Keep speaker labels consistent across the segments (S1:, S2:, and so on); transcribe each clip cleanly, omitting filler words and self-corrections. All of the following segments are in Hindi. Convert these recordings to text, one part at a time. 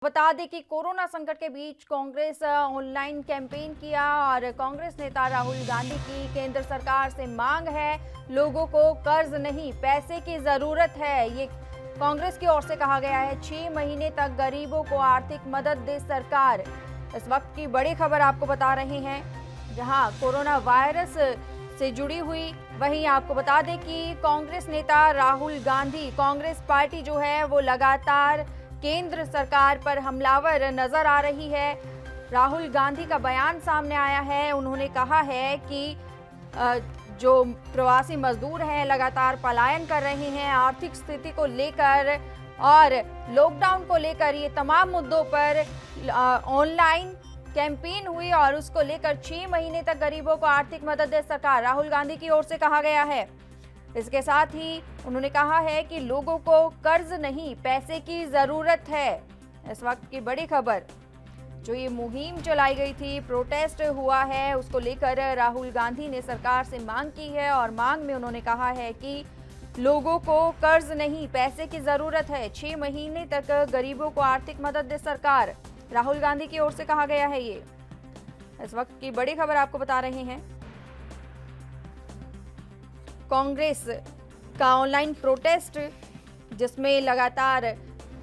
S1: बता दें कि कोरोना संकट के बीच कांग्रेस ऑनलाइन कैंपेन किया और कांग्रेस नेता राहुल गांधी की केंद्र सरकार से मांग है, लोगों को कर्ज नहीं पैसे की जरूरत है। ये कांग्रेस की ओर से कहा गया है। 6 महीने तक गरीबों को आर्थिक मदद दे सरकार। इस वक्त की बड़ी खबर आपको बता रहे हैं, जहां कोरोना वायरस से जुड़ी हुई। वहीं आपको बता दें कि कांग्रेस नेता राहुल गांधी, कांग्रेस पार्टी जो है वो लगातार केंद्र सरकार पर हमलावर नजर आ रही है। राहुल गांधी का बयान सामने आया है। उन्होंने कहा है कि जो प्रवासी मजदूर हैं लगातार पलायन कर रहे हैं, आर्थिक स्थिति को लेकर और लॉकडाउन को लेकर, ये तमाम मुद्दों पर ऑनलाइन कैंपेन हुई और उसको लेकर 6 महीने तक गरीबों को आर्थिक मदद दे सरकार, राहुल गांधी की ओर से कहा गया है। इसके साथ ही उन्होंने कहा है कि लोगों को कर्ज नहीं पैसे की जरूरत है। इस वक्त की बड़ी खबर, जो ये मुहिम चलाई गई थी, प्रोटेस्ट हुआ है, उसको लेकर राहुल गांधी ने सरकार से मांग की है और मांग में उन्होंने कहा है कि लोगों को कर्ज नहीं पैसे की जरूरत है। 6 महीने तक गरीबों को आर्थिक मदद दे सरकार, राहुल गांधी की ओर से कहा गया है। ये इस वक्त की बड़ी खबर आपको बता रहे हैं। कांग्रेस का ऑनलाइन प्रोटेस्ट, जिसमें लगातार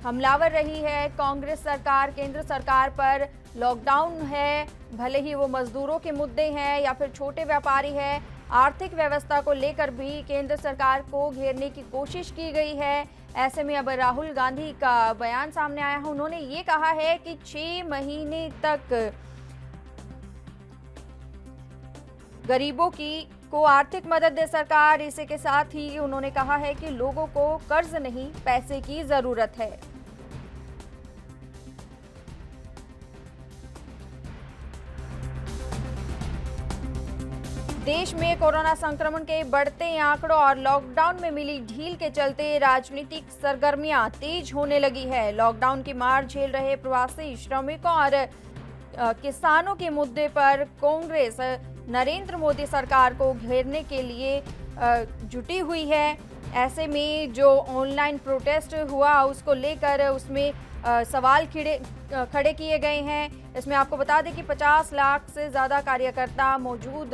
S1: हमलावर रही है कांग्रेस सरकार केंद्र सरकार पर। लॉकडाउन है, भले ही वो मजदूरों के मुद्दे हैं या फिर छोटे व्यापारी है, आर्थिक व्यवस्था को लेकर भी केंद्र सरकार को घेरने की कोशिश की गई है। ऐसे में अब राहुल गांधी का बयान सामने आया है। उन्होंने ये कहा है कि 6 महीने तक गरीबों को आर्थिक मदद दे सरकार। इसी के साथ ही उन्होंने कहा है कि लोगों को कर्ज नहीं पैसे की जरूरत है। देश में कोरोना संक्रमण के बढ़ते आंकड़ों और लॉकडाउन में मिली ढील के चलते राजनीतिक सरगर्मियां तेज होने लगी है। लॉकडाउन की मार झेल रहे प्रवासी श्रमिकों और किसानों के मुद्दे पर कांग्रेस नरेंद्र मोदी सरकार को घेरने के लिए जुटी हुई है। ऐसे में जो ऑनलाइन प्रोटेस्ट हुआ उसको लेकर उसमें सवाल खड़े किए गए हैं। इसमें आपको बता दें कि 50 लाख से ज्यादा कार्यकर्ता मौजूद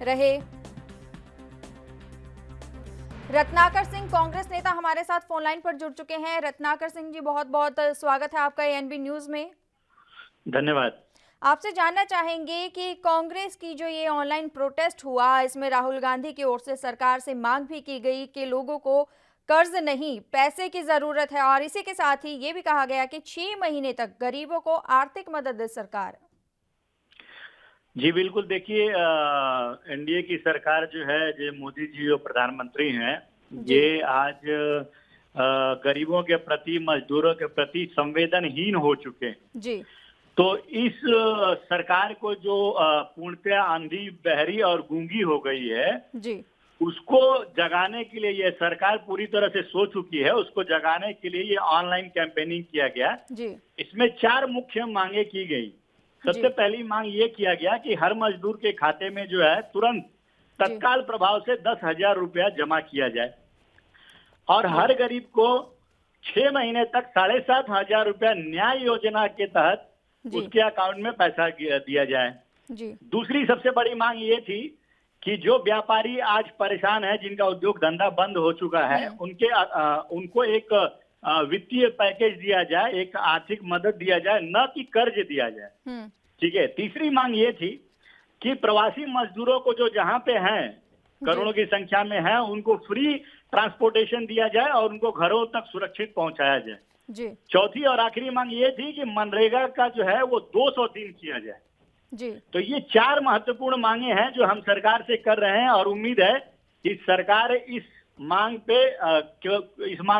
S1: रहे। रत्नाकर सिंह कांग्रेस नेता हमारे साथ फोन लाइन पर जुड़ चुके हैं। रत्नाकर सिंह जी, बहुत बहुत स्वागत है आपका एएनबी न्यूज में।
S2: धन्यवाद।
S1: आपसे जानना चाहेंगे कि कांग्रेस की जो ये ऑनलाइन प्रोटेस्ट हुआ, इसमें राहुल गांधी की ओर से सरकार से मांग भी की गई कि लोगों को कर्ज नहीं पैसे की जरूरत है और इसी के साथ ही ये भी कहा गया कि 6 महीने तक गरीबों को आर्थिक मदद दे सरकार।
S2: जी बिल्कुल, देखिए एनडीए की सरकार जो है, जो मोदी जी जो प्रधानमंत्री हैं, ये आज गरीबों के प्रति, मजदूरों के प्रति संवेदनहीन हो चुके हैं
S1: जी।
S2: तो इस सरकार को जो पूर्णतया अंधी, बहरी और गूंगी हो गई है
S1: जी,
S2: उसको जगाने के लिए ये सरकार पूरी तरह से सो चुकी है। उसको जगाने के लिए ये ऑनलाइन कैंपेनिंग किया गया
S1: जी।
S2: इसमें 4 मुख्य मांगे की गई। सबसे पहली मांग ये किया गया कि हर मजदूर के खाते में जो है तुरंत तत्काल प्रभाव से 10,000 रुपया जमा किया जाए और हर गरीब को 6 महीने तक 7,500 रुपया न्याय योजना के तहत उसके अकाउंट में पैसा दिया जाए। दूसरी सबसे बड़ी मांग ये थी कि जो व्यापारी आज परेशान है, जिनका उद्योग धंधा बंद हो चुका है, उनको एक वित्तीय पैकेज दिया जाए, एक आर्थिक मदद दिया जाए, न कि कर्ज दिया जाए। ठीक है। तीसरी मांग ये थी कि प्रवासी मजदूरों को जो जहां पे हैं, करोड़ों की संख्या में है, उनको फ्री ट्रांसपोर्टेशन दिया जाए और उनको घरों तक सुरक्षित पहुंचाया जाए। चौथी और आखिरी मांग ये थी कि मनरेगा का जो है वो 200 दिन किया जाए। तो ये 4 महत्वपूर्ण मांगे हैं जो हम सरकार से कर रहे हैं और उम्मीद है कि सरकार इस मांग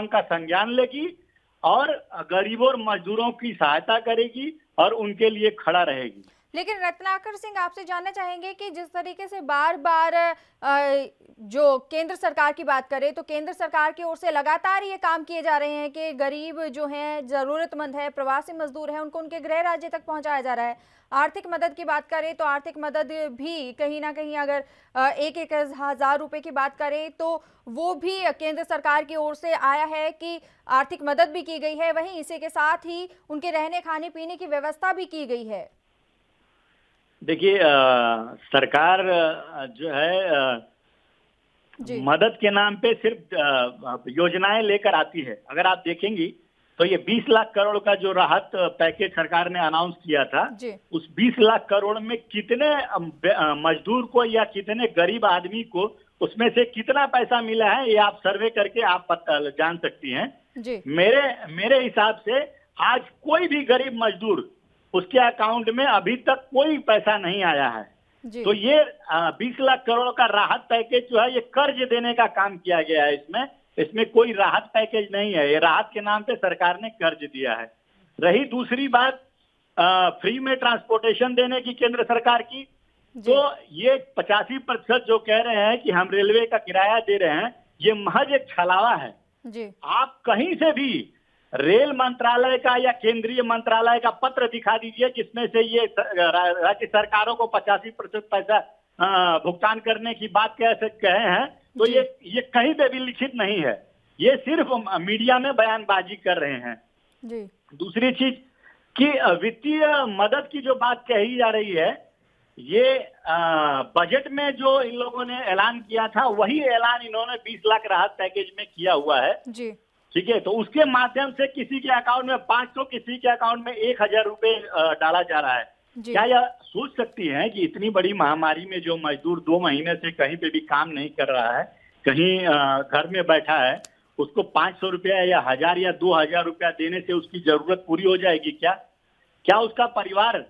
S2: का संज्ञान लेगी और गरीबों और मजदूरों की सहायता करेगी और उनके लिए खड़ा रहेगी।
S1: लेकिन रत्नाकर सिंह, आपसे जानना चाहेंगे कि जिस तरीके से बार बार जो केंद्र सरकार की बात करें तो केंद्र सरकार की ओर से लगातार ये काम किए जा रहे हैं कि गरीब जो हैं, जरूरतमंद है, प्रवासी मजदूर हैं, उनको उनके गृह राज्य तक पहुंचाया जा रहा है। आर्थिक मदद की बात करें तो आर्थिक मदद भी कहीं ना कहीं अगर 1,000 रुपए की बात करें तो वो भी केंद्र सरकार की ओर से आया है कि आर्थिक मदद भी की गई है, वहीं इसी के साथ ही उनके रहने खाने पीने की व्यवस्था भी की गई है।
S2: देखिए, सरकार जो है मदद के नाम पे सिर्फ योजनाएं लेकर आती है। अगर आप देखेंगी तो ये 20 लाख करोड़ का जो राहत पैकेज सरकार ने अनाउंस किया था, उस 20 लाख करोड़ में कितने मजदूर को या कितने गरीब आदमी को उसमें से कितना पैसा मिला है, ये आप सर्वे करके आप जान सकती हैं। मेरे हिसाब से आज कोई भी गरीब मजदूर उसके अकाउंट में अभी तक कोई पैसा नहीं आया है। तो ये 20 लाख करोड़ का राहत पैकेज जो है, ये कर्ज देने का काम किया गया है। इसमें कोई राहत पैकेज नहीं है, ये राहत के नाम पे सरकार ने कर्ज दिया है। रही दूसरी बात फ्री में ट्रांसपोर्टेशन देने की केंद्र सरकार की, तो ये 85% जो कह रहे हैं कि हम रेलवे का किराया दे रहे हैं, ये महज एक छलावा है। आप कहीं से भी रेल मंत्रालय का या केंद्रीय मंत्रालय का पत्र दिखा दीजिए जिसमें से ये राज्य सरकारों को 85% पैसा भुगतान करने की बात कहे हैं, तो ये कहीं पे भी लिखित नहीं है। ये सिर्फ मीडिया में बयानबाजी कर रहे हैं। दूसरी चीज कि वित्तीय मदद की जो बात कही जा रही है, ये बजट में जो इन लोगों ने ऐलान किया था, वही ऐलान इन्होंने 20 लाख राहत पैकेज में किया हुआ है। ठीक है, तो उसके माध्यम से किसी के अकाउंट में 500, किसी के अकाउंट में 1,000 रुपए डाला जा रहा है। क्या यह सोच सकती हैं कि इतनी बड़ी महामारी में जो मजदूर 2 महीने से कहीं पे भी काम नहीं कर रहा है, कहीं घर में बैठा है, उसको 500 रुपया या 1,000 या 2,000 रुपया देने से उसकी जरूरत पूरी हो जाएगी क्या उसका परिवार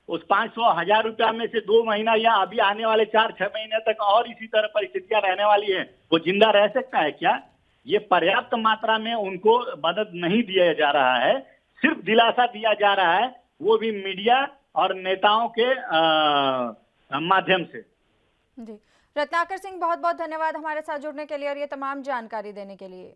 S2: उस 500-1,000 रुपया में से 2 महीना या अभी आने वाले 4-6 महीने तक और इसी तरह परिस्थितियां रहने वाली है, वो जिंदा रह सकता है क्या? ये पर्याप्त मात्रा में उनको मदद नहीं दिया जा रहा है, सिर्फ दिलासा दिया जा रहा है, वो भी मीडिया और नेताओं के माध्यम से।
S1: जी, रत्नाकर सिंह, बहुत बहुत धन्यवाद हमारे साथ जुड़ने के लिए और ये तमाम जानकारी देने के लिए।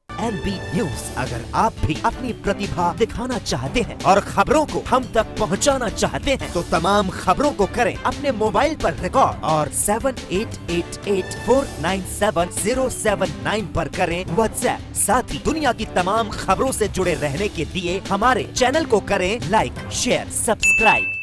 S3: NB न्यूज, अगर आप भी अपनी प्रतिभा दिखाना चाहते हैं और खबरों को हम तक पहुंचाना चाहते हैं, तो तमाम खबरों को करें अपने मोबाइल पर रिकॉर्ड और 7888497079 पर करें व्हाट्सएप। साथ ही दुनिया की तमाम खबरों से जुड़े रहने के लिए हमारे चैनल को करें लाइक, शेयर, सब्सक्राइब।